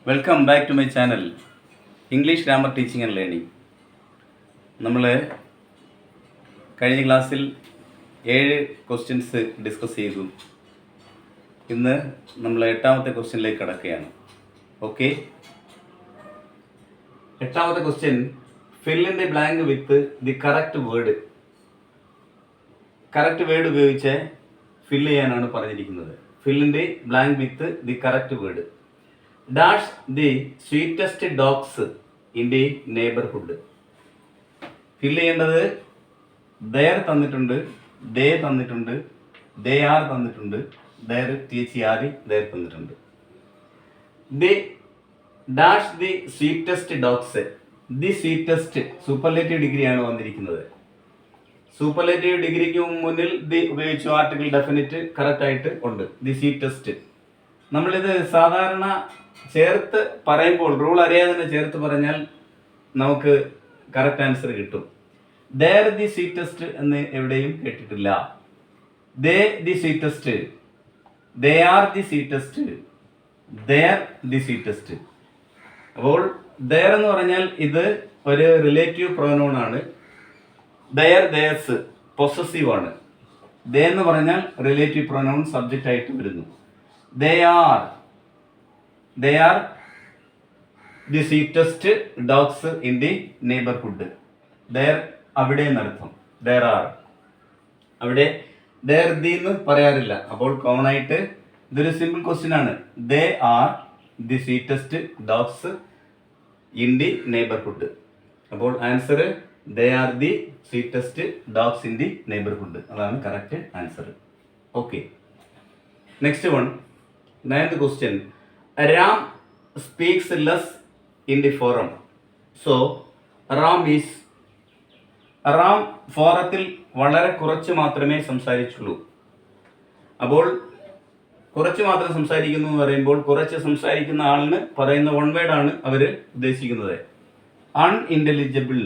Welcome back to my channel English grammar teaching and learning. നമ്മൾ കഴിഞ്ഞ ക്ലാസ്സിൽ 7 questions discuss ചെയ്തു. ഇന്ന് നമ്മൾ 8ാമത്തെ ക്വസ്റ്റ്യനിലേക്ക് കടക്കുകയാണ്. ഓക്കെ, 8ാമത്തെ question, fill in the blank with the correct word. Correct word ഉപയോഗിച്ച് ഫില്ല് ചെയ്യാനാണ് പറഞ്ഞിരിക്കുന്നത്. Fill in the blank with the correct word. Dash the sweetest dogs in the neighbourhood. Fill ചെയ്യേണ്ടത് ദയർ തന്നിട്ടുണ്ട്, ദേ തന്നിട്ടുണ്ട്, they are തന്നിട്ടുണ്ട്, their THER their തന്നിട്ടുണ്ട്. The dash the sweetest dogs. The sweetest superlative ഡിഗ്രിയാണ് വന്നിരിക്കുന്നത്. Superlative ഡിഗ്രിക്ക് മുന്നിൽ the ഉപയോഗിച്ചു, ആർട്ടിക്കിൾ ഡെഫിനിറ്റ് കറക്റ്റ് ആയിട്ട് ഉണ്ട്. The sweetest. നമ്മളിത് സാധാരണ ചേർത്ത് പറയുമ്പോൾ റൂൾ അറിയാതെ തന്നെ ചേർത്ത് പറഞ്ഞാൽ നമുക്ക് കറക്റ്റ് ആൻസർ കിട്ടും. ദർ ദി സ്വീറ്റസ്റ്റ് എന്ന് എവിടെയും കേട്ടിട്ടില്ല. They the sweetest, they are the sweetest, there the sweetest. അപ്പോൾ ദർ എന്ന് പറഞ്ഞാൽ ഇത് ഒരു റിലേറ്റീവ് പ്രൊനൗൺ ആണ്. ദയർ ദേഴ്സ് പൊസസീവ് ആണ്. ദേ എന്ന് പറഞ്ഞാൽ റിലേറ്റീവ് പ്രൊനൗൺ സബ്ജക്റ്റ് ആയിട്ട് വരുന്നു. They are the sweetest dogs in the neighborhood. There അവിടെ എന്നർത്ഥം. There are അവിടെ there the എന്ന് പറയാറില്ല. അപ്പോൾ കോമൺ ആയിട്ട് ഇതൊരു സിമ്പിൾ ക്വസ്റ്റ്യൻ ആണ്. They are the sweetest dogs in the neighborhood. അപ്പോൾ answer they are the sweetest dogs in the neighborhood. അതാണ് correct answer. Okay, next one, 9th question. Ram speaks less in the forum. So, Ram ഫോറത്തിൽ വളരെ കുറച്ച് മാത്രമേ സംസാരിച്ചുള്ളൂ. അപ്പോൾ കുറച്ച് മാത്രം സംസാരിക്കുന്നു എന്ന് പറയുമ്പോൾ കുറച്ച് സംസാരിക്കുന്ന ആളിന് പറയുന്ന വൺ വേർഡ് ആണ് അവർ ഉദ്ദേശിക്കുന്നത്. അൺഇൻ്റലിജിബിൾ,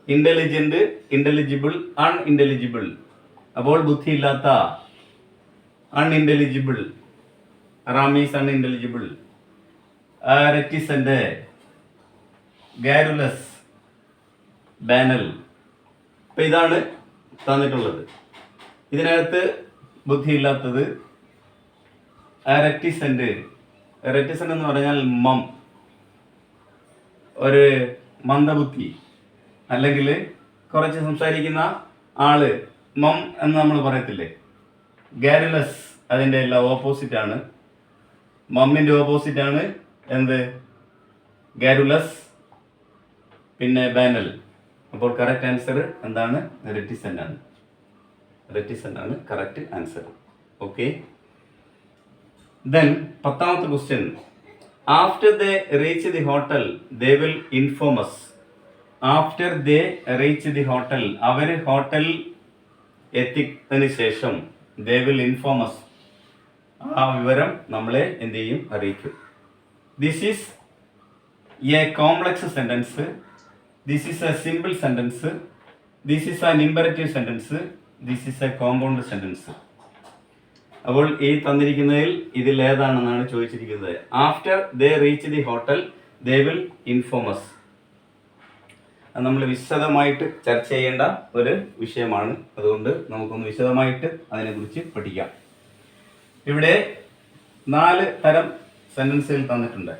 ഇൻ്റലിജന്റ്, ഇൻ്റലിജിബിൾ, അൺഇൻ്റലിജിബിൾ. അപ്പോൾ ബുദ്ധിയില്ലാത്ത, അൺഇൻ്റലിജിബിൾ. Ram is unintelligible. Reticent, garrulous, banal. അപ്പം ഇതാണ് തന്നിട്ടുള്ളത്. ഇതിനകത്ത് ബുദ്ധിയില്ലാത്തത് റെറ്റിസെന്റ്. റെറ്റിസെന്റ് എന്ന് പറഞ്ഞാൽ ഒരു മന്ദബുദ്ധി, അല്ലെങ്കിൽ കുറച്ച് സംസാരിക്കുന്ന ആള് മം എന്ന് നമ്മൾ പറയത്തില്ലേ. ഗാരുലസ് അതിൻ്റെ എല്ലാം ഓപ്പോസിറ്റ് ആണ്. മമ്മിൻ്റെ ഓപ്പോസിറ്റ് ആണ് എന്ത്? ഗാരുലസ്, പിന്നെ ബാനൽ. അപ്പോൾ കറക്റ്റ് ആൻസർ എന്താണ്? റെറ്റിസെന്റ് ആണ്. റെറ്റിസെന്റ് ആണ് കറക്റ്റ് ആൻസർ. ഓക്കെ, ദെൻ 10ാമത്തെ question. After they reach the hotel they will inform us. After they reach the hotel, അവർ ഹോട്ടൽ എത്തിയതിനു ശേഷം ദേ വിൽ ഇൻഫോം അസ്, ആ വിവരം നമ്മളെ എന്ത് ചെയ്യും? അറിയിക്കും. This is a complex sentence, this is a simple sentence, this is an imperative sentence, this is a compound sentence. അപ്പോൾ ഈ തന്നിരിക്കുന്നതിൽ ഇതിൽ ഏതാണെന്നാണ് ചോദിച്ചിരിക്കുന്നത്. After they reach the hotel they will inform us. അത് നമ്മൾ വിശദമായിട്ട് ചർച്ച ചെയ്യേണ്ട ഒരു വിഷയമാണ്. അതുകൊണ്ട് നമുക്കൊന്ന് വിശദമായിട്ട് അതിനെക്കുറിച്ച് പഠിക്കാം. ഇവിടെ 4 തരം സെന്റൻസുകൾ തന്നിട്ടുണ്ട്.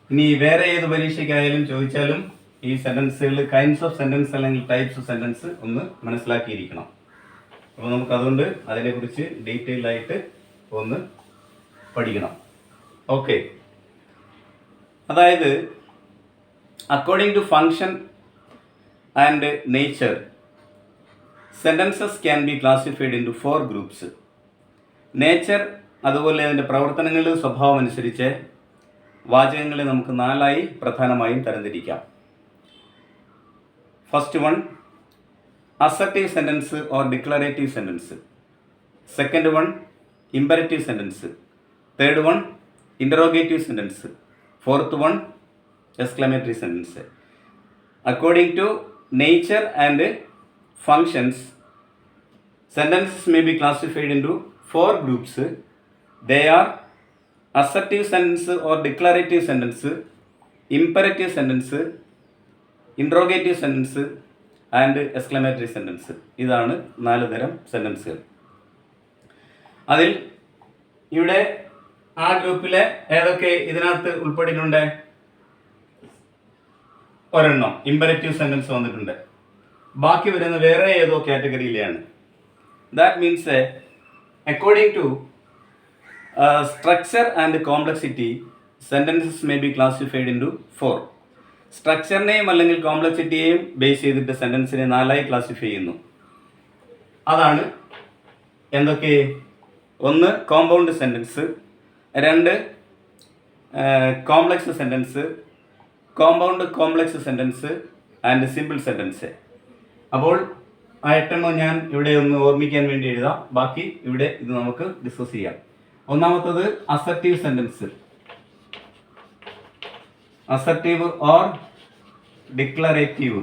ഇനി വേറെ ഏത് പരീക്ഷയ്ക്കായാലും ചോദിച്ചാലും ഈ സെന്റൻസുകൾ കൈൻഡ്സ് ഓഫ് സെന്റൻസ് അല്ലെങ്കിൽ ടൈപ്സ് ഓഫ് സെന്റൻസ് ഒന്ന് മനസ്സിലാക്കിയിരിക്കണം. അപ്പോൾ നമുക്ക് അതുകൊണ്ട് അതിനെക്കുറിച്ച് ഡീറ്റെയിൽ ആയിട്ട് ഒന്ന് പഠിക്കണം. ഓക്കെ, അതായത് according to function and nature sentences can be classified into 4 groups. Nature അതുപോലെ അതിൻ്റെ പ്രവർത്തനങ്ങളുടെ സ്വഭാവം അനുസരിച്ച് വാചകങ്ങളെ നമുക്ക് 4ആയി പ്രധാനമായും തരംതിരിക്കാം. First one, assertive sentence or declarative sentence. Second one, imperative sentence. Third one, interrogative sentence. Fourth one, exclamatory sentence. According to nature and functions sentences may be classified into 4 groups. They are assertive sentence or declarative sentence, imperative sentence, interrogative sentence and exclamatory sentence. ഇതാണ് 4 തരം സെൻറ്റൻസുകൾ. അതിൽ ഇവിടെ ആ ഗ്രൂപ്പിലെ ഏതൊക്കെ ഇതിനകത്ത് ഉൾപ്പെട്ടിട്ടുണ്ട്? ഒരെണ്ണം ഇമ്പരറ്റീവ് സെൻറ്റൻസ് വന്നിട്ടുണ്ട്. ബാക്കി വരുന്ന വേറെ ഏതോ കാറ്റഗറിയിലെയാണ്. That means according to structure and complexity sentences may be classified into 4. സ്ട്രക്ചറിനെയും അല്ലെങ്കിൽ കോംപ്ലക്സിറ്റിയെയും ബേസ് ചെയ്തിട്ട് സെൻറ്റൻസിനെ 4ആയി ക്ലാസിഫൈ ചെയ്യുന്നു. അതാണ് എന്തൊക്കെ? 1 compound sentence, 2 complex sentence, compound complex sentence and simple sentence. അപ്പോൾ ആ 8 ഞാൻ ഇവിടെ ഒന്ന് ഓർമ്മിക്കാൻ വേണ്ടി എഴുതാം. ബാക്കി ഇവിടെ ഇത് നമുക്ക് ഡിസ്കസ് ചെയ്യാം. ഒന്നാമത്തത് assertive sentence, assertive or declarative,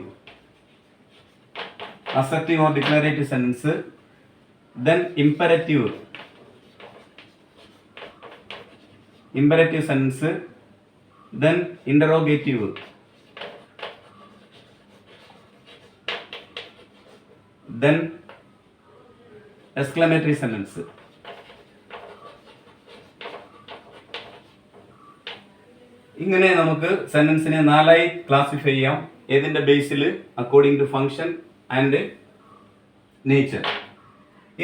assertive or declarative sentence. Then imperative, imperative sentence. Then interrogative, then exclamatory sentence. ഇങ്ങനെ നമുക്ക് സെൻറ്റൻസിനെ 4ആയി ക്ലാസിഫൈ ചെയ്യാം. ഏതിൻ്റെ ബേസിൽ? According to function and nature.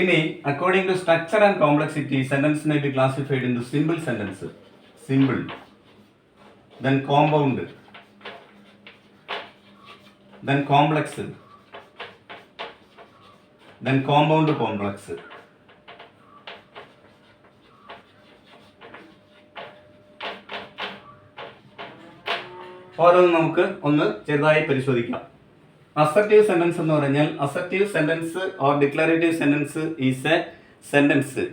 ഇനി according to structure and complexity sentence may be classified into simple sentence, simple. Then compound, then complex, then compound complex. ഓരോന്നും നമുക്ക് ഒന്ന് ചെറുതായി പരിശോധിക്കാം. അസർട്ടീവ് സെൻറ്റൻസ് എന്ന് പറഞ്ഞാൽ, assertive sentence or declarative sentence is a sentence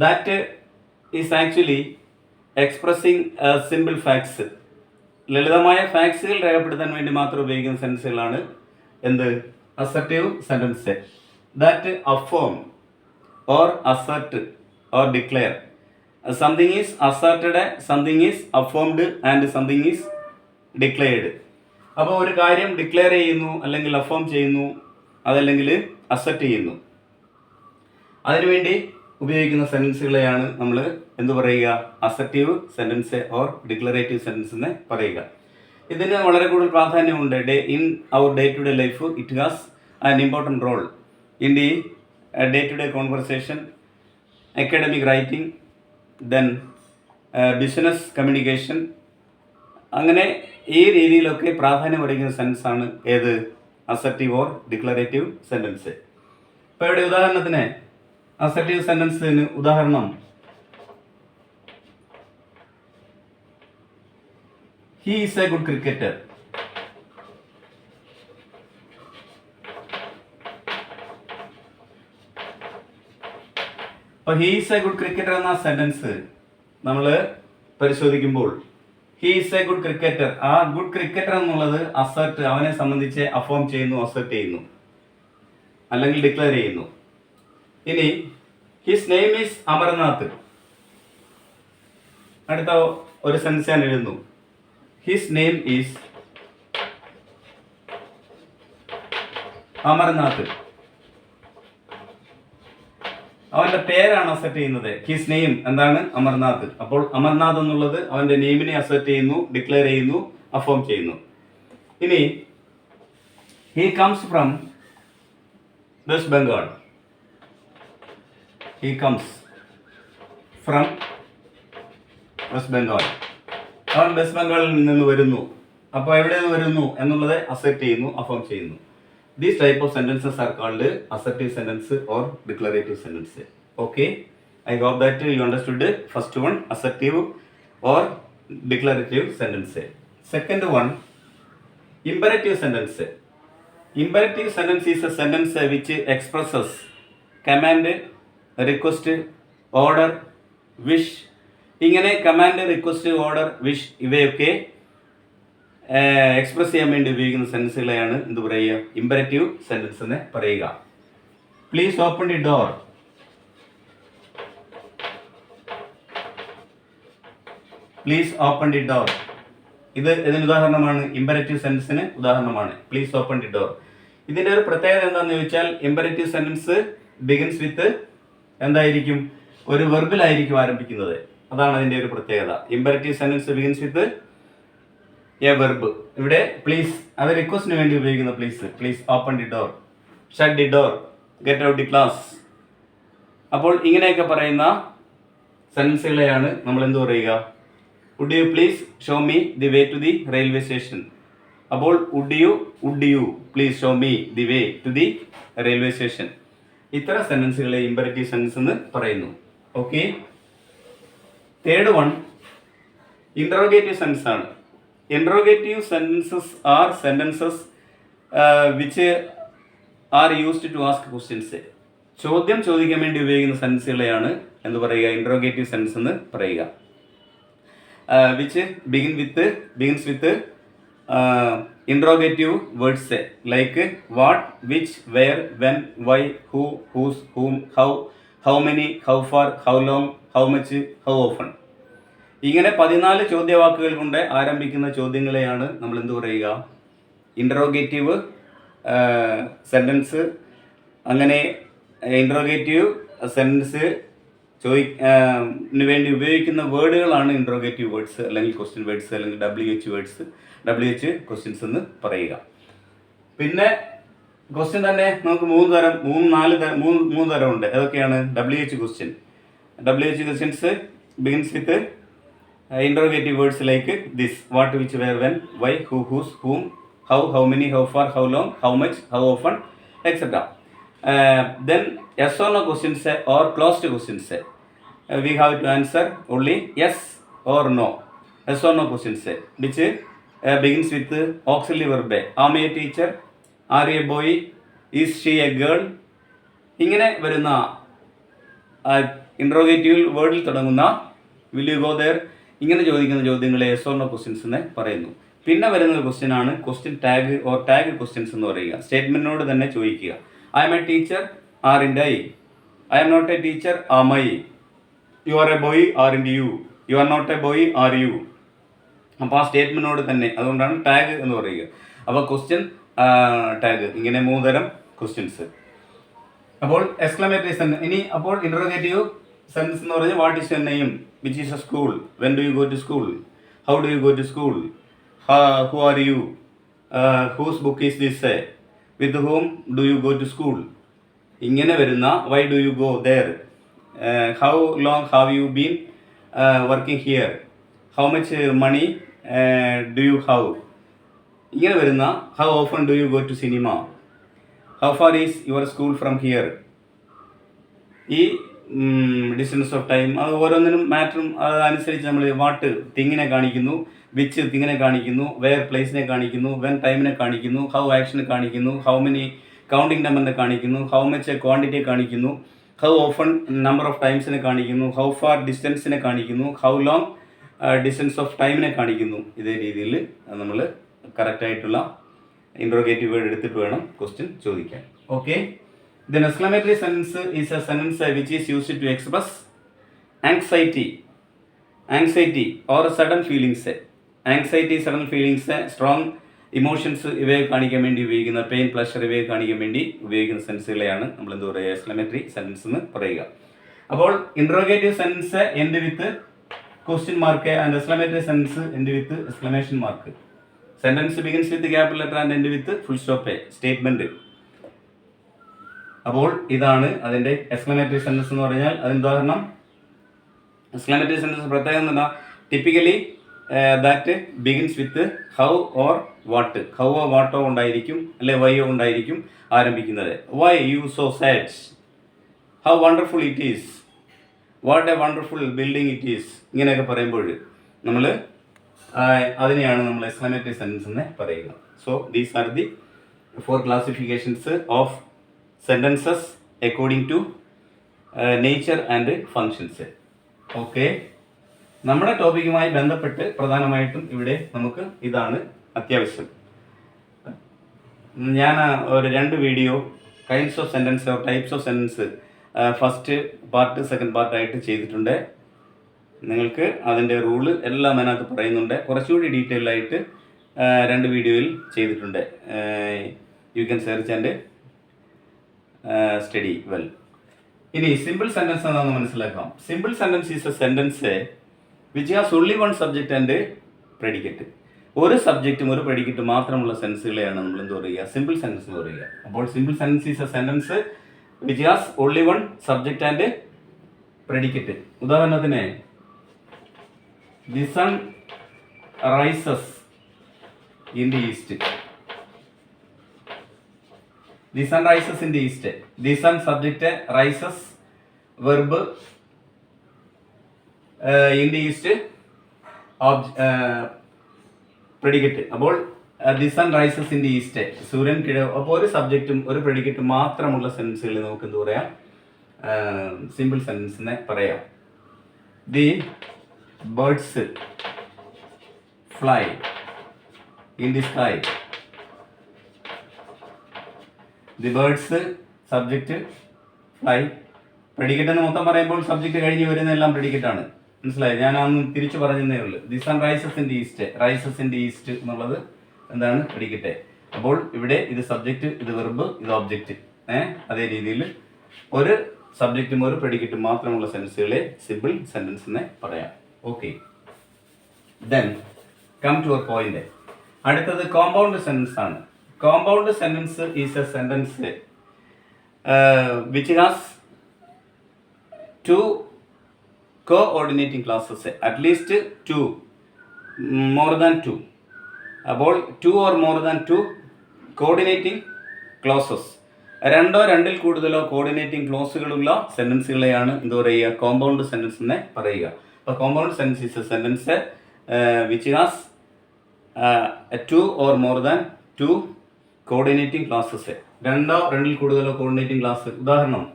that is actually expressing simple facts. ലളിതമായ ഫാക്ട്സുകൾ രേഖപ്പെടുത്താൻ വേണ്ടി മാത്രം ഉപയോഗിക്കുന്ന സെൻറ്റൻസുകളാണ് എന്ത്? Assertive sentence. That affirm or assert or declare. Something is asserted, something is affirmed and something is declared. അപ്പോൾ ഒരു കാര്യം ഡിക്ലെയർ ചെയ്യുന്നു, അല്ലെങ്കിൽ അഫേം ചെയ്യുന്നു, അതല്ലെങ്കിൽ അസർട്ട് ചെയ്യുന്നു. അതിനുവേണ്ടി ഉപയോഗിക്കുന്ന സെൻറ്റൻസുകളെയാണ് നമ്മൾ എന്ത് പറയുക? Assertive sentence or declarative sentence എന്ന് പറയുക. ഇതിന് വളരെ കൂടുതൽ പ്രാധാന്യമുണ്ട്. In our day to day life it has an important role in the day to day conversation, academic writing, then business communication. അങ്ങനെ ഈ രീതിയിലൊക്കെ പ്രാധാന്യം അർഹിക്കുന്ന സെൻറ്റൻസാണ് ഏത്? Assertive or declarative sentence. ഇപ്പോൾ ഇവിടെ ഉദാഹരണത്തിന് അസർട്ടീവ് സെൻറ്റൻസിന് ഉദാഹരണം, he is a good cricketer. അപ്പോൾ he is a good cricketer എന്ന സെൻറ്റൻസ് നമ്മൾ പരിശോധിക്കുമ്പോൾ, he is a good cricketer, ആ ഗുഡ് ക്രിക്കറ്റർ എന്നുള്ളത് അസർട്ട്, അവനെ സംബന്ധിച്ച് അഫേം ചെയ്യുന്നു, അസർട്ട് ചെയ്യുന്നു, അല്ലെങ്കിൽ ഡിക്ലെയർ ചെയ്യുന്നു. ഇനി ഹിസ് നെയിം ഈസ് അമർനാഥ്. അടുത്ത ഒരു സെൻറ്റൻസ് ഞാൻ എഴുതുന്നു, ഹിസ് നെയിം ഈസ് അമർനാഥ്. അവന്റെ പേരാണ് അസെറ്റ് ചെയ്യുന്നത്. ഹിസ് നെയിം എന്താണ്? അമർനാഥ്. അപ്പോൾ അമർനാഥ് എന്നുള്ളത് അവന്റെ നെയിമിനെ അസെറ്റ് ചെയ്യുന്നു, ഡിക്ലെയർ ചെയ്യുന്നു, അഫേം ചെയ്യുന്നു. ഇനി he comes from west Bengal. He comes from west Bengal. അവൻ വെസ്റ്റ് ബംഗാളിൽ നിന്ന് വരുന്നു. അപ്പോൾ എവിടെ നിന്ന് വരുന്നു എന്നുള്ളത് അസെറ്റ് ചെയ്യുന്നു, അഫേം ചെയ്യുന്നു. These type of sentences are called assertive sentence or declarative sentence. Okay, I hope that you understood first one, assertive or declarative sentence. Second one, imperative sentence. Imperative sentence is a sentence which expresses command, request, order, wish. ഇങ്ങനെ command, request, order, wish ഇവയൊക്കെ express ചെയ്യാൻ വേണ്ടി ഉപയോഗിക്കുന്ന സെൻറ്റൻസുകളെയാണ് എന്ത് പറയുക? Imperative sentence എന്ന് പറയുക. Please open the door. Please open the door. ഇതിന് ഉദാഹരണമാണ്, ഇമ്പരറ്റീവ് സെൻറ്റൻസിന് ഉദാഹരണമാണ് പ്ലീസ് ഓപ്പൺ ദി ഡോർ. ഇതിൻ്റെ ഒരു പ്രത്യേകത എന്താണെന്ന് ചോദിച്ചാൽ ഇമ്പരറ്റീവ് സെൻറ്റൻസ് ബിഗിൻസ് വിത്ത് എന്തായിരിക്കും, ഒരു വെർബിലായിരിക്കും ആരംഭിക്കുന്നത്. അതാണ് അതിൻ്റെ ഒരു പ്രത്യേകത. Imperative sentence begins with a verb. ഇവിടെ പ്ലീസ് അത് റിക്വസ്റ്റിന് വേണ്ടി ഉപയോഗിക്കുന്ന please open the door, shut the door, get out the class. അപ്പോൾ ഇങ്ങനെയൊക്കെ പറയുന്ന സെൻറ്റൻസുകളെയാണ് നമ്മൾ എന്ത് പറയുക, would you please show me the way to the railway station. അപ്പോൾ would you please show me the way to the railway station. ഇത്തരം സെൻറ്റൻസുകളെ ഇമ്പരറ്റീവ് സെൻറ്റൻസ് എന്ന് പറയുന്നു. Okay. Third one interrogative sentence ആണ്. Interrogative sentences are sentences which are used to ask questions. ചോദ്യം ചോദിക്കാൻ വേണ്ടി ഉപയോഗിക്കുന്ന സെൻറ്റൻസുകളെയാണ് എന്ത് പറയുക, ഇൻട്രോഗേറ്റീവ് സെൻറ്റൻസ് എന്ന് പറയുക. Which begins with interrogative words like what, which, where, when, why, who, whose, whom, how many, how far, how long, how much, how often. ഇങ്ങനെ 14 ചോദ്യവാക്കുകൾ കൊണ്ട് ആരംഭിക്കുന്ന ചോദ്യങ്ങളെയാണ് നമ്മൾ എന്ത് പറയുക, ഇൻട്രോഗേറ്റീവ് സെൻറ്റൻസ്. അങ്ങനെ ഇൻട്രോഗേറ്റീവ് സെൻറ്റൻസ് വേണ്ടി ഉപയോഗിക്കുന്ന വേർഡുകളാണ് ഇൻട്രോഗേറ്റീവ് വേർഡ്സ്, അല്ലെങ്കിൽ ക്വസ്റ്റ്യൻ വേർഡ്സ്, അല്ലെങ്കിൽ WH ക്വസ്റ്റ്യൻസ് എന്ന് പറയുക. പിന്നെ ക്വസ്റ്റ്യൻ തന്നെ നമുക്ക് മൂന്ന് തരം ഉണ്ട്. ഏതൊക്കെയാണ്? WH questions begins with interrogative words like this, what, which, where, when, why, who, whose, whom, how many, how far, how long, how much, how often, etc. Then yes or no questions or closed questions, we have to answer only yes or no. Yes or no questions which begins with auxiliary verb. Am I a teacher? Are you a boy? Is she a girl? ഇങ്ങനെ വരുന്ന interrogative വേർഡിൽ തുടങ്ങുന്ന will you go there, ഇങ്ങനെ ചോദിക്കുന്ന ചോദ്യങ്ങളെ yes or no questions എന്ന് പറയുന്നു. പിന്നെ വരുന്ന ക്വസ്റ്റ്യൻ ആണ് question tag or tag questions എന്ന് പറയുക. സ്റ്റേറ്റ്മെന്റിനോട് തന്നെ ചോദിക്കുക. I am a teacher, aren't I. I am not a teacher, am I. You are a boy, aren't you. You are not a boy, are you. അപ്പോൾ ആ സ്റ്റേറ്റ്മെന്റിനോട് തന്നെ, അതുകൊണ്ടാണ് tag എന്ന് പറയുക. അപ്പോൾ ക്വസ്റ്റ്യൻ ടാഗ്, ഇങ്ങനെ 3 തരം ക്വസ്റ്റ്യൻസ്. അപ്പോൾ എക്സ്ക്ലമേറ്ററി സെൻറ്റൻസ്. ഇനി അപ്പോൾ ഇൻട്രോഗേറ്റീവ് സെൻറ്റൻസ് എന്ന് പറഞ്ഞാൽ what is your name, which is a school, when do you go to school, how do you go to school, who are you, whose book is this, with whom do you go to school. ഇങ്ങനെ വരുന്ന why do you go there, how long have you been working here, how much money do you have. ഇങ്ങനെ വരുന്ന how often do you go to cinema, how far is your school from here. ഈ distance of time, അത് ഓരോന്നിനും മാറ്ററും അതനുസരിച്ച് നമ്മൾ what തിങ്ങിനെ കാണിക്കുന്നു, which തിങ്ങിനെ കാണിക്കുന്നു, wear പ്ലേസിനെ കാണിക്കുന്നു, വെൻ ടൈമിനെ കാണിക്കുന്നു, ഹൗ ആക്ഷനെ കാണിക്കുന്നു, ഹൗ മെനി കൗണ്ടിങ് നമ്പറിനെ കാണിക്കുന്നു, ഹൗ മച്ച് ക്വാണ്ടിറ്റിയെ കാണിക്കുന്നു, ഹൗ ഓഫൺ നമ്പർ ഓഫ് ടൈംസിനെ കാണിക്കുന്നു, ഹൗ ഫാർ ഡിസ്റ്റൻസിനെ കാണിക്കുന്നു, ഹൗ ലോങ് ഡിസ്റ്റൻസ് ഓഫ് ടൈമിനെ കാണിക്കുന്നു. ഇതേ രീതിയിൽ നമ്മൾ കറക്റ്റായിട്ടുള്ള ഇൻട്രോഗേറ്റീവ് വേർഡ് എടുത്തിട്ട് വേണം ക്വസ്റ്റ്യൻ ചോദിക്കാൻ. Okay. Then exclamatory sentence is a sentence which is used to express anxiety or sudden feelings. Anxiety, sudden feelings, strong emotions ഇവയെ കാണിക്കാൻ വേണ്ടി ഉപയോഗിക്കുന്ന, പെയിൻ, പ്ലഷർ ഇവയെ കാണിക്കാൻ വേണ്ടി ഉപയോഗിക്കുന്ന സെൻസുകളെയാണ് നമ്മൾ എന്ത് പറയുക, എക്സ്ക്ലമേറ്ററി സെൻറ്റൻസ് എന്ന് പറയുക. അപ്പോൾ interrogative sentence end with question mark and exclamatory sentence end with exclamation mark. Sentence begins with capital letter and end with full stop statement. അപ്പോൾ ഇതാണ് അതിൻ്റെ എക്സ്ക്ലമേറ്ററി സെൻറ്റൻസ് എന്ന് പറഞ്ഞാൽ. അതിന് ഉദാഹരണം, എക്സ്ക്ലമേറ്ററി സെൻറ്റൻസ് പ്രത്യേകം എന്താ, typically that begins with how or what. ഹൗവോ വാട്ടോ ഉണ്ടായിരിക്കും, അല്ലെ വൈയോ ഉണ്ടായിരിക്കും ആരംഭിക്കുന്നത്. Why you so sad, how wonderful it is, what a wonderful building it is. ഇങ്ങനെയൊക്കെ പറയുമ്പോൾ നമ്മൾ അതിനെയാണ് നമ്മൾ എക്സ്ക്ലമേറ്ററി സെൻറ്റൻസ് എന്ന് പറയുക. So these are the 4 classifications of sentences according to nature and functions. ഓക്കെ. നമ്മുടെ ടോപ്പിക്കുമായി ബന്ധപ്പെട്ട് പ്രധാനമായിട്ടും ഇവിടെ നമുക്ക് ഇതാണ് അത്യാവശ്യം. ഞാൻ ഒരു 2 video kinds of sentence or types of sentence first part, second പാർട്ടായിട്ട് ചെയ്തിട്ടുണ്ട്. നിങ്ങൾക്ക് അതിൻ്റെ റൂള് എല്ലാം അതിനകത്ത് പറയുന്നുണ്ട്. കുറച്ചുകൂടി ഡീറ്റെയിൽ ആയിട്ട് 2 വീഡിയോയിൽ ചെയ്തിട്ടുണ്ട്. You can search and study well. ഇനി സിമ്പിൾ സെൻറ്റൻസ് എന്താണെന്ന് മനസ്സിലാക്കാം. Simple sentence is a sentence which has only one subject and predicate. ഒരു സബ്ജക്റ്റും ഒരു പ്രെഡിക്കറ്റ് മാത്രമുള്ള സെൻസുകളെയാണ് നമ്മൾ എന്ത് പറയുക, സിമ്പിൾ സെൻറ്റൻസ് എന്ന് പറയുക. അപ്പോൾ simple sentence is a sentence which has only one subject and predicate. ഉദാഹരണത്തിന് the sun rises in the east. The sun rises in the east. The sun subject, rises verb, in the east predicate. അപ്പോൾ the sun rises in the east, സൂര്യൻ കിഴ. അപ്പോൾ ഒരു സബ്ജക്റ്റും ഒരു പ്രെഡിക്കറ്റും മാത്രമുള്ള സെൻസുകളിൽ നമുക്ക് എന്ത് പറയാം, സിമ്പിൾ സെൻറ്റൻസിനെ പറയാം. The birds fly in the sky. The birds subject, fly predicate എന്ന് മൊത്തം പറയുമ്പോൾ സബ്ജക്റ്റ് കഴിഞ്ഞ് വരുന്ന എല്ലാം പ്രെഡിക്കറ്റ് ആണ്. മനസ്സിലായി? ഞാൻ അന്ന് തിരിച്ചു പറഞ്ഞതേ ഉള്ളൂ. The sun rises in the east, rises in the east എന്നുള്ളത് എന്താണ്, പ്രെഡിക്കറ്റ്. അപ്പോൾ ഇവിടെ ഇത് സബ്ജക്റ്റ്, ഇത് വെർബ്, ഇത് ഒബ്ജക്റ്റ്. അതേ രീതിയിൽ ഒരു സബ്ജക്റ്റും ഒരു പ്രെഡിക്കറ്റും മാത്രമുള്ള സെൻസുകളെ സിമ്പിൾ സെൻറ്റൻസ് എന്ന് പറയാം. Okay, then come to our point. അടുത്തത് കോമ്പൗണ്ട് സെൻറ്റൻസ് ആണ്. Compound sentence is a sentence which has 2 co-ordinating clauses, at least 2, more than 2. അപ്പോൾ 2 or more than 2 coordinating clauses, രണ്ടോ രണ്ടിൽ കൂടുതലോ കോർഡിനേറ്റിംഗ് ക്ലോസുകളുള്ള സെൻറ്റൻസുകളെയാണ് എന്ത് പറയുക, കോമ്പൗണ്ട് സെൻറ്റൻസ് എന്ന് പറയുക. അപ്പോൾ compound sentence is a sentence which has 2 or more than 2 coordinating clauses, രണ്ടോ രണ്ടിൽ കൂടുതലോ കോർഡിനേറ്റിംഗ് ക്ലാസ്. ഉദാഹരണം,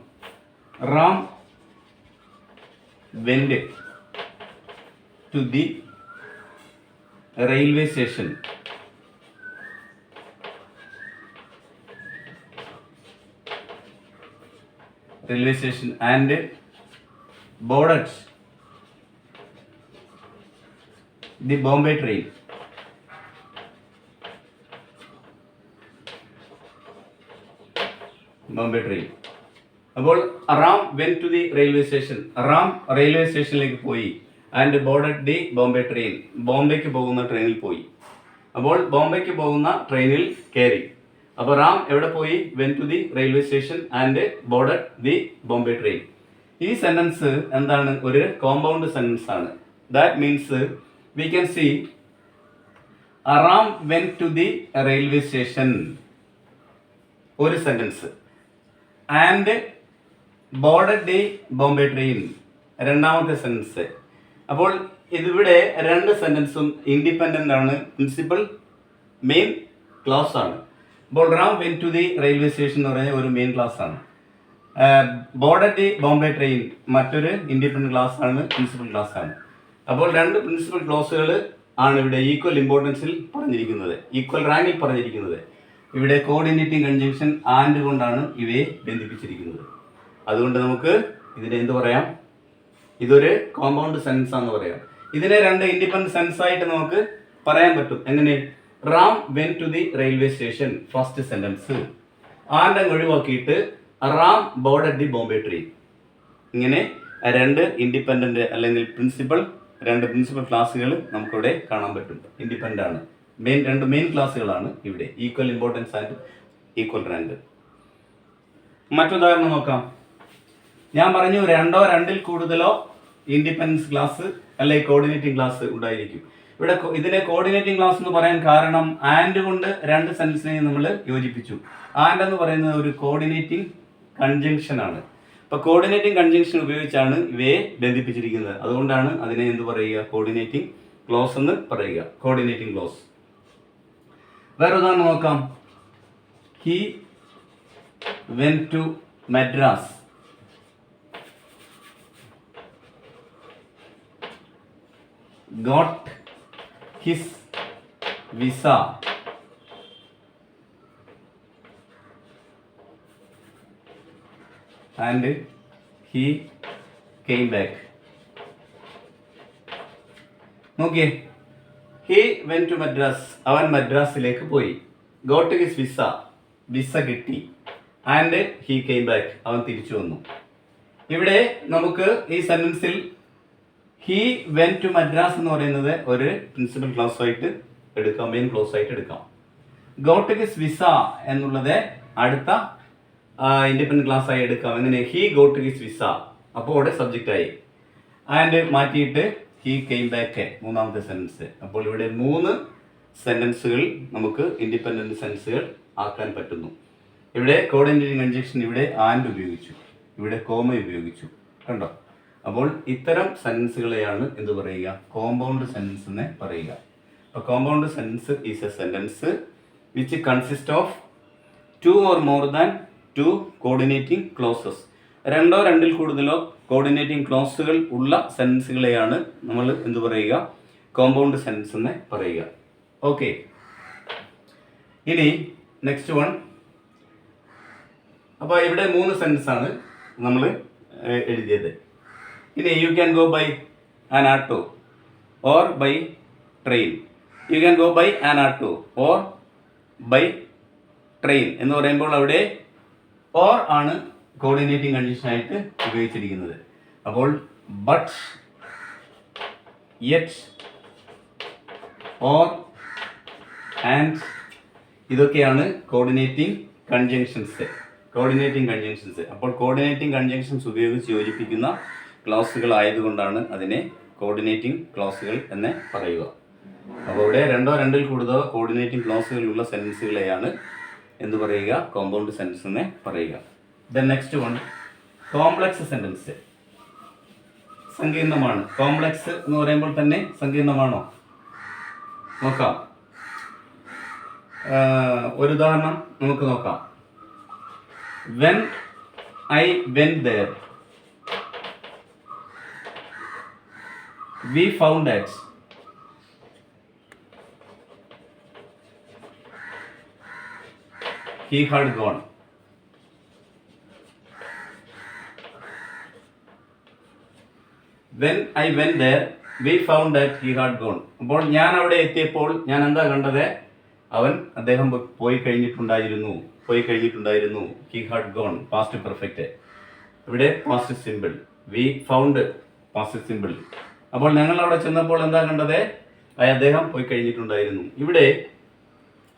Ram went to the railway station. Railway station and boarded the Bombay train. Bombay train. അപ്പോൾ Ram went to the railway station, Ram railway സ്റ്റേഷനിലേക്ക് പോയി. And boarded the Bombay train, ബോംബെക്ക് പോകുന്ന ട്രെയിനിൽ പോയി. അപ്പോൾ ബോംബെക്ക് പോകുന്ന ട്രെയിനിൽ കയറി. അപ്പോൾ റാം എവിടെ പോയി, went to the railway station and boarded the Bombay train. ഈ സെൻറ്റൻസ് എന്താണ്, ഒരു കോമ്പൗണ്ട് സെൻറ്റൻസ് ആണ്. That means we can see Ram went to the railway station, ഒരു sentence. And boarded the Bombay train, രണ്ടാമത്തെ സെൻറ്റൻസ്. അപ്പോൾ ഇതിവിടെ രണ്ട് സെൻറ്റൻസും ഇൻഡിപെൻഡൻ്റ് ആണ്, പ്രിൻസിപ്പൽ മെയിൻ ക്ലോസ് ആണ്. അപ്പോൾ Ram went to the railway station എന്ന് പറഞ്ഞാൽ ഒരു മെയിൻ ക്ലാസ് ആണ്. ബോർഡഡ് ദി ബോംബെ ട്രെയിൻ മറ്റൊരു ഇൻഡിപെൻഡൻറ്റ് ക്ലാസ് ആണ്, പ്രിൻസിപ്പൽ ക്ലാസ് ആണ്. അപ്പോൾ രണ്ട് പ്രിൻസിപ്പൽ ക്ലോസുകൾ ആണ് ഇവിടെ ഈക്വൽ ഇമ്പോർട്ടൻസിൽ പറഞ്ഞിരിക്കുന്നത്, ഈക്വൽ റാങ്കിൽ പറഞ്ഞിരിക്കുന്നത്. ഇവിടെ കോർഡിനേറ്റിംഗ് കൺജങ്ഷൻ ആൻഡ് കൊണ്ടാണ് ഇവയെ ബന്ധിപ്പിച്ചിരിക്കുന്നത്. അതുകൊണ്ട് നമുക്ക് ഇതിനെ എന്ത് പറയാം, ഇതൊരു കോമ്പൗണ്ട് സെൻസ് ആണെന്ന് പറയാം. ഇതിനെ രണ്ട് ഇൻഡിപെൻഡന്റ് സെൻസ് ആയിട്ട് നമുക്ക് പറയാൻ പറ്റും. എങ്ങനെ, Ram went to the railway station first sentence, and ഒഴിവാക്കിയിട്ട് Ram boarded the Bombay train. ഇങ്ങനെ രണ്ട് ഇൻഡിപെൻഡന്റ് അല്ലെങ്കിൽ രണ്ട് പ്രിൻസിപ്പൽ ക്ലാസ്സുകൾ നമുക്കിവിടെ കാണാൻ പറ്റും. ഇൻഡിപെൻഡന്റ് ആണ്, രണ്ട് മെയിൻ ക്ലാസ്സുകളാണ് ഇവിടെ, equal importance and equal rank. മറ്റുദാഹരണം നോക്കാം. ഞാൻ പറഞ്ഞു രണ്ടോ രണ്ടിൽ കൂടുതലോ ഇൻഡിപെൻഡൻസ് ക്ലാസ് അല്ലെങ്കിൽ കോർഡിനേറ്റിംഗ് ക്ലാസ് ഉണ്ടായിരിക്കും. ഇവിടെ ഇതിനെ കോർഡിനേറ്റിംഗ് ക്ലാസ് എന്ന് പറയാൻ കാരണം ആൻഡ് കൊണ്ട് രണ്ട് സെൻറ്റൻസിനെയും നമ്മൾ യോജിപ്പിച്ചു. ആൻഡ് എന്ന് പറയുന്നത് ഒരു കോർഡിനേറ്റിംഗ് കൺജങ്ഷൻ ആണ്. അപ്പോൾ കോർഡിനേറ്റിംഗ് കൺജങ്ഷൻ ഉപയോഗിച്ചാണ് ഇവയെ ബന്ധിപ്പിച്ചിരിക്കുന്നത്. അതുകൊണ്ടാണ് അതിനെ എന്ത് പറയുക, കോർഡിനേറ്റിംഗ് ക്ലോസ് എന്ന് പറയുക, കോർഡിനേറ്റിംഗ് ക്ലോസ്. വേറെ ഉദാഹരണം നോക്കാം. He went to Madras. Got his visa and he came back. നോക്കിയേ, ഹി വെൻ ടു മദ്രാസ്, അവൻ മദ്രാസിലേക്ക് പോയി. ഗോട്ട് ഹിസ് വിസ, വിസ കിട്ടി. ആൻഡ് ഹി കെയിം ബാക്ക്, അവൻ തിരിച്ചു വന്നു. ഇവിടെ നമുക്ക് ഈ സെന്റൻസിൽ ഹി വെൻ ടു മദ്രാസ് എന്ന് പറയുന്നത് ഒരു പ്രിൻസിപ്പൽ ക്ലോസ് ആയിട്ട് എടുക്കാം, മെയിൻ ക്ലോസ് ആയിട്ട് എടുക്കാം. ഗോട്ട് ഹിസ് വിസ എന്നുള്ളത് അടുത്ത ഇൻഡിപെൻഡന്റ് ക്ലാസ് ആയി എടുക്കാം. എങ്ങനെ? ഹി ഗോട്ട് ഹിസ് വിസ, അപ്പോൾ അവിടെ സബ്ജക്റ്റ് ആയി. ആൻഡ് മാറ്റിയിട്ട് ഹി കെയിം ബാക്ക്, മൂന്നാമത്തെ സെന്റൻസ്. അപ്പോൾ ഇവിടെ 3 സെന്റൻസുകൾ നമുക്ക് ഇൻഡിപെൻഡന്റ് സെന്റൻസുകൾ ആക്കാൻ പറ്റുന്നു. ഇവിടെ കോർഡിനേറ്റിംഗ് കൺജങ്ഷൻ, ഇവിടെ ആൻഡ് ഉപയോഗിച്ചു, ഇവിടെ കോമ ഉപയോഗിച്ചു, കണ്ടോ? അപ്പോൾ ഇത്തരം സെന്റൻസുകളെയാണ് എന്ത് പറയുക? കോമ്പൗണ്ട് സെന്റൻസ് എന്ന് പറയുക. അപ്പോൾ compound sentence is a sentence which consist of 2 or more than 2 coordinating clauses. 2 or 2 കൂടുതലോ കോർഡിനേറ്റിംഗ് ക്ലോസുകൾ ഉള്ള സെന്റൻസുകളെയാണ് നമ്മൾ എന്ത് പറയുക? കോമ്പൗണ്ട് സെന്റൻസ് എന്ന് പറയുക. ഓക്കെ, ഇനി നെക്സ്റ്റ് വൺ. അപ്പോൾ ഇവിടെ 3 സെന്റൻസ് ആണ് നമ്മൾ എഴുതിയത്. ഇനി you can go by an auto or by train. You can go by an auto or by train എന്ന് പറയുമ്പോൾ അവിടെ ഓർ ആണ് കോർഡിനേറ്റിംഗ് കണ്ടീഷൻ ആയിട്ട് ഉപയോഗിച്ചിരിക്കുന്നത്. അപ്പോൾ ബട്ട്, യെറ്റ്, ഓർ, ആൻഡ് ഇതൊക്കെയാണ് കോർഡിനേറ്റിംഗ് കൺജങ്ഷൻസ്. അപ്പോൾ കോർഡിനേറ്റിംഗ് കൺജങ്ഷൻസ് ഉപയോഗിച്ച് യോജിപ്പിക്കുന്ന ക്ലോസുകൾ ആയതുകൊണ്ടാണ് അതിനെ കോർഡിനേറ്റിംഗ് ക്ലോസുകൾ എന്ന് പറയുക. അപ്പോൾ ഇവിടെ 2 or 2 കൂടുതലോ കോർഡിനേറ്റിംഗ് ക്ലോസുകളുള്ള സെന്റൻസുകളെയാണ് എന്ത് പറയുക? കോമ്പൗണ്ട് സെന്റൻസ് എന്ന് പറയുക. Then next one, complex sentence. സങ്കീർണമാണ്. കോംപ്ലക്സ് എന്ന് പറയുമ്പോൾ തന്നെ സങ്കീർണമാണോ? നോക്കാം. ഒരു ഉദാഹരണം നമുക്ക് നോക്കാം. When I went there, we found that he had gone. When I went there, we found that he had gone. അപ്പോൾ ഞാൻ അവിടെ എത്തിയപ്പോൾ ഞാൻ എന്താ കണ്ടത്? അദ്ദേഹം പോയി കഴിഞ്ഞിട്ടുണ്ടായിരുന്നു. He had gone, past perfect. ഇവിടെ past simple. We found past simple. അപ്പോൾ ഞങ്ങൾ അവിടെ ചെന്നപ്പോൾ എന്താ കണ്ടത്? അദ്ദേഹം പോയി കഴിഞ്ഞിട്ടുണ്ടായിരുന്നു. ഇവിടെ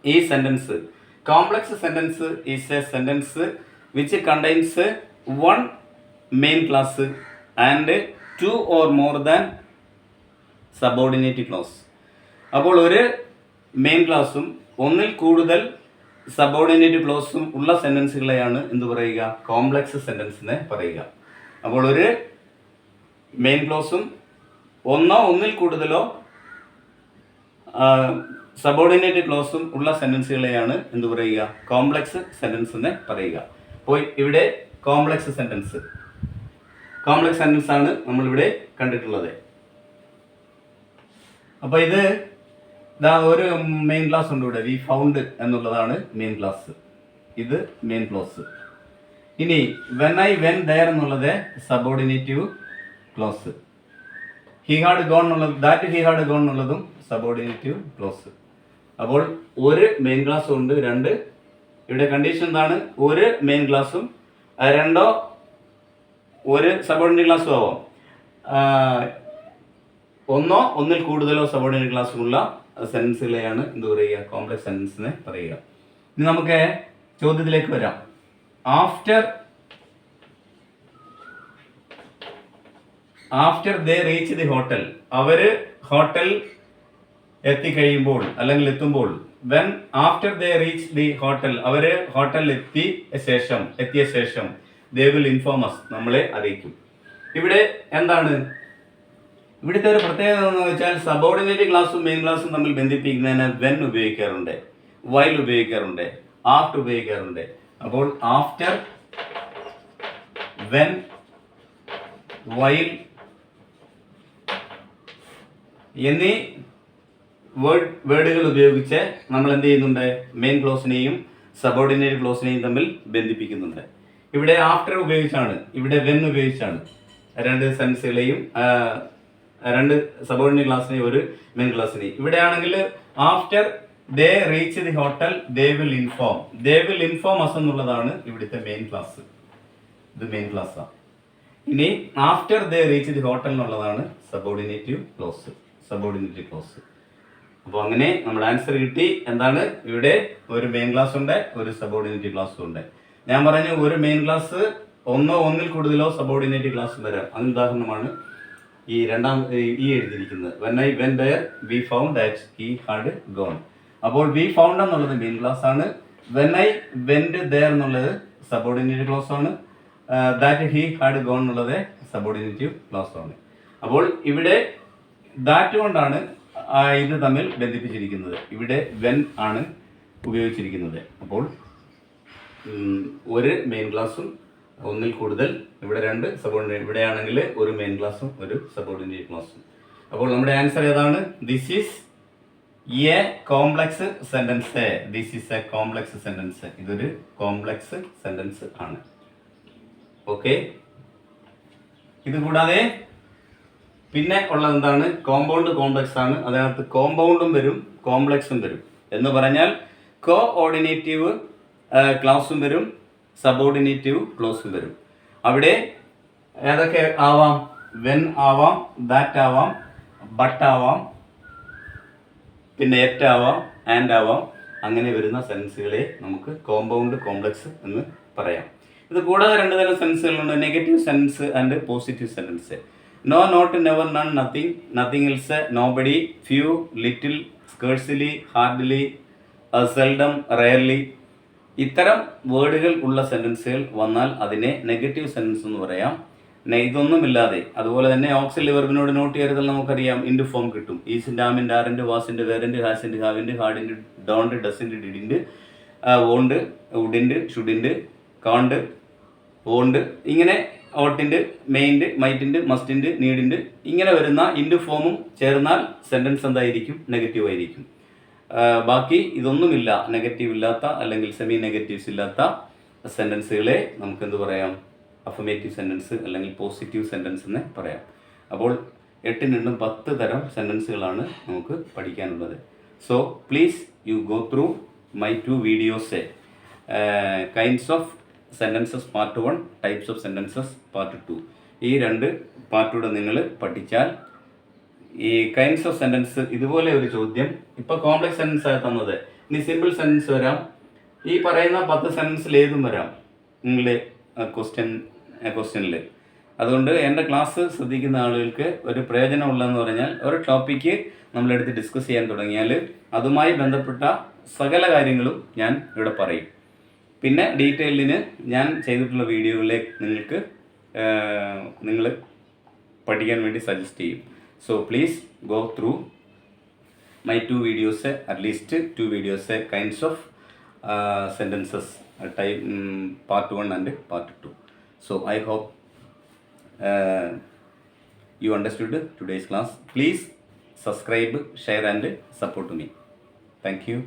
ഈ sentence, complex sentence is a sentence which contains 1 main class and 2 or more than subordinate close. അപ്പോൾ ഒരു മെയിൻ ക്ലാസും 1ൽ കൂടുതൽ സബോർഡിനേറ്റ് ക്ലോസും ഉള്ള സെന്റൻസുകളെയാണ് എന്ത് പറയുക? കോംപ്ലക്സ് സെന്റൻസ് എന്ന് പറയുക. അപ്പോൾ ഒരു മെയിൻ ക്ലോസും 1ൽ കൂടുതലോ സബോർഡിനേറ്റ് ക്ലോസും ഉള്ള സെന്റൻസുകളെയാണ് എന്ത് പറയുക? കോംപ്ലക്സ് സെന്റൻസ് എന്ന് പറയുക. അപ്പോൾ ഇവിടെ കോംപ്ലക്സ് സെന്റൻസ് ആണ് നമ്മളിവിടെ കണ്ടിട്ടുള്ളത്. അപ്പോൾ ഇത് ഒരു മെയിൻ ക്ലാസ് ഉണ്ട് ഇവിടെ. വി ഫൗണ്ട് എന്നുള്ളതാണ് മെയിൻ ക്ലാസ്. ഇത് മെയിൻ ക്ലോസ്. ഇനി വെൻ ഐ വെൻ ദയർ എന്നുള്ളത് സബോർഡിനേറ്റീവ് ക്ലോസ്. ഹി ഹാഡ് ഗോൺ എന്നുള്ളത്, ദാറ്റ് ഹി ഹാഡ് ഗോൺ എന്നുള്ളതും സബോർഡിനേറ്റീവ് ക്ലോസ്. അപ്പോൾ ഒരു മെയിൻ ക്ലാസ് ഉണ്ട്, 2. ഇവിടെ കണ്ടീഷൻ എന്താണ്? ഒരു മെയിൻ ക്ലാസും 2 ഒരു സബോർഡിനേറ്റ് ക്ലാസ്സും ആവാം. 1ൽ കൂടുതലോ സബോർഡിനേറ്റ് ക്ലാസ്സുമുള്ള സെന്റൻസുകളെയാണ് എന്ത് പറയുക? കോംപ്ലക്സ് സെന്റൻസ് എന്ന് പറയുക. ഇനി നമുക്ക് ചോദ്യത്തിലേക്ക് വരാം. After they reach the hotel, അവര് ഹോട്ടൽ എത്തിക്കഴിയുമ്പോൾ അല്ലെങ്കിൽ എത്തുമ്പോൾ. When after they reach the hotel, അവര് ഹോട്ടലിൽ എത്തിയ ശേഷം ദേ വിൽ ഇൻഫോം അസ്, നമ്മളെ അറിയിക്കും. ഇവിടെ എന്താണ് ഇവിടുത്തെ ഒരു പ്രത്യേകത എന്ന് വെച്ചാൽ സബോർഡിനേറ്റ് ക്ലാസും മെയിൻ ക്ലാസും തമ്മിൽ ബന്ധിപ്പിക്കുന്നതിന് വെൻ ഉപയോഗിക്കാറുണ്ട്, വൈൽ ഉപയോഗിക്കാറുണ്ട്, ആഫ്റ്റർ ഉപയോഗിക്കാറുണ്ട്. അപ്പോൾ ആഫ്റ്റർ, വെൻ, വൈൽ എന്നീ വേർഡുകൾ ഉപയോഗിച്ച് നമ്മൾ എന്ത് ചെയ്യുന്നുണ്ട്? മെയിൻ ക്ലോസിനെയും സബോർഡിനേറ്റ് ക്ലോസിനെയും തമ്മിൽ ബന്ധിപ്പിക്കുന്നുണ്ട്. ഇവിടെ ആഫ്റ്റർ ഉപയോഗിച്ചാണ്, ഇവിടെ വെൻ ഉപയോഗിച്ചാണ് 2 സെൻസുകളെയും രണ്ട് സബോർഡിനേറ്റ് ക്ലാസ്സിനെയും ഒരു മെയിൻ ക്ലാസ്സിനെയും. ഇവിടെയാണെങ്കിൽ after they reach the hotel they will inform us എന്നുള്ളതാണ് ഇവിടുത്തെ മെയിൻ ക്ലാസ്. ഇത് മെയിൻ ക്ലാസ്സാണ്. ഇനി after they reach the hotel എന്നുള്ളതാണ് സബോർഡിനേറ്റീവ് ക്ലോസ്. അപ്പോൾ അങ്ങനെ നമ്മുടെ ആൻസർ കിട്ടി. എന്താണ് ഇവിടെ ഒരു മെയിൻ ക്ലാസ് ഉണ്ട്, ഒരു സബോർഡിനേറ്റീവ് ക്ലാസ്സും ഉണ്ട്. ഞാൻ പറഞ്ഞു ഒരു മെയിൻ ക്ലാസ് ഒന്നിൽ കൂടുതലോ സബോർഡിനേറ്റീവ് ക്ലാസ് വരാം. അതിന് ഉദാഹരണമാണ് ഈ എഴുതിയിരിക്കുന്നത്. When I went there we found that he had gone. അപ്പോൾ വി ഫൗണ്ട് എന്നുള്ളത് മെയിൻ ക്ലാസ് ആണ്. വെൻ ഐ വെന്റ് ദയർ എന്നുള്ളത് സബോർഡിനേറ്റീവ് ക്ലാസ് ആണ്. ദാറ്റ് ഹി ഹാഡ് ഗോൺ എന്നുള്ളത് സബോർഡിനേറ്റീവ് ക്ലാസ് ആണ്. അപ്പോൾ ഇവിടെ ദാറ്റ് കൊണ്ടാണ് ഇത് തമ്മിൽ ബന്ധിപ്പിച്ചിരിക്കുന്നത്. ഇവിടെ വെൻ ആണ് ഉപയോഗിച്ചിരിക്കുന്നത്. അപ്പോൾ ഒരു മെയിൻ ക്ലാസ്സും ഒന്നിൽ കൂടുതൽ, ഇവിടെ രണ്ട് സബോർഡിനേറ്റ്, ഇവിടെയാണെങ്കിൽ ഒരു മെയിൻ ക്ലാസ്സും ഒരു സബോർഡിനേറ്റ് ക്ലാസ്സും. അപ്പോൾ നമ്മുടെ ആൻസർ ഏതാണ്? This is a complex sentence. ഇതൊരു കോംപ്ലക്സ് സെന്റൻസ് ആണ്. ഓക്കെ. ഇത് കൂടാതെ പിന്നെ ഉള്ളത് എന്താണ്? കോമ്പൗണ്ട് കോംപ്ലക്സ് ആണ്. അതിനകത്ത് കോമ്പൗണ്ടും വരും കോംപ്ലക്സും വരും. എന്ന് പറഞ്ഞാൽ കോഓർഡിനേറ്റീവ് ക്ലാസും വരും, സബോർഡിനേറ്റീവ് ക്ലോസും വരും. അവിടെ ഏതൊക്കെ ആവാം? വെൻ ആവാം, ദാറ്റ് ആവാം, ബട്ട് ആവാം, പിന്നെ എറ്റ് ആവാം, ആൻഡ് ആവാം. അങ്ങനെ വരുന്ന സെൻസുകളെ നമുക്ക് കോമ്പൗണ്ട് കോംപ്ലക്സ് എന്ന് പറയാം. ഇത് കൂടാതെ രണ്ട് തരം സെൻസുകളുണ്ട്: negative sense and positive sense. No, not, never, none, nothing else, nobody, few, little, scarcely, hardly, seldom, rarely. ഇത്തരം വേർഡുകൾ ഉള്ള സെൻറ്റൻസുകൾ വന്നാൽ അതിനെ നെഗറ്റീവ് സെൻറ്റൻസ് എന്ന് പറയാം. ഇതൊന്നുമില്ലാതെ അതുപോലെ തന്നെ ഓക്സിലറി വെർബിനോട് നോട്ട് ചെയ്താൽ നമുക്കറിയാം ഇൻഡ് ഫോം കിട്ടും. ഈസിൻ്റെ, ആമിൻ്റെ, ആറിൻ്റെ, വാസിൻ്റെ, വേറിൻ്റെ, ഹാസിൻ്റെ, ഹാവിൻ്റെ, ഹാർഡിൻ്റെ, ഡോണ്ട്, ഡസിൻ്റെ, ഡിഡിൻ്റെ, വോണ്ട്, വുഡിൻ്റെ, ഷുഡിൻ്റെ, കാണ്ട്, വോണ്ട്, ഇങ്ങനെ ഓട്ടിൻ്റെ, മെയിൻ്റെ, മൈറ്റിൻ്റെ, മസ്റ്റിൻ്റെ, നീഡിൻ്റെ, ഇങ്ങനെ വരുന്ന ഇൻഡ് ഫോമും ചേർന്നാൽ സെൻറ്റൻസ് എന്തായിരിക്കും? നെഗറ്റീവ് ആയിരിക്കും. ബാക്കി ഇതൊന്നുമില്ല, നെഗറ്റീവ് ഇല്ലാത്ത അല്ലെങ്കിൽ സെമി നെഗറ്റീവ്സ് ഇല്ലാത്ത സെൻറ്റൻസുകളെ നമുക്ക് എന്ത് പറയാം? അഫർമേറ്റീവ് സെൻറ്റൻസ് അല്ലെങ്കിൽ പോസിറ്റീവ് സെൻറ്റൻസ് എന്ന് പറയാം. അപ്പോൾ 8 10 തരം സെൻറ്റൻസുകളാണ് നമുക്ക് പഠിക്കാനുള്ളത്. So please you go through my 2 videos, kinds of sentences part 1, types of sentences part 2. ഈ 2 പാർട്ടൂടെ നിങ്ങൾ പഠിച്ചാൽ ഈ കൈൻഡ്സ് ഓഫ് സെൻറ്റൻസ് ഇതുപോലെ ഒരു ചോദ്യം, ഇപ്പോൾ കോംപ്ലക്സ് സെൻറ്റൻസ് ആയി തന്നത്, ഇനി സിമ്പിൾ സെൻറ്റൻസ് വരാം. ഈ പറയുന്ന 10 സെൻറ്റൻസിൽ ഏതും വരാം നിങ്ങളുടെ ക്വസ്റ്റ്യനിൽ. അതുകൊണ്ട് എൻ്റെ ക്ലാസ് ശ്രദ്ധിക്കുന്ന ആളുകൾക്ക് ഒരു പ്രയോജനമുള്ളതെന്ന് പറഞ്ഞാൽ, ഒരു ടോപ്പിക്ക് നമ്മളെടുത്ത് ഡിസ്കസ് ചെയ്യാൻ തുടങ്ങിയാൽ അതുമായി ബന്ധപ്പെട്ട സകല കാര്യങ്ങളും ഞാൻ ഇവിടെ പറയും. പിന്നെ ഡീറ്റെയിലിന് ഞാൻ ചെയ്തിട്ടുള്ള വീഡിയോകളിലേക്ക് നിങ്ങൾ പഠിക്കാൻ വേണ്ടി സജസ്റ്റ് ചെയ്യും. So please go through my 2 videos, at least 2 videos, kinds of sentences, type part 1 and part 2. So I hope you understood today's class. Please subscribe, share and support me. Thank you.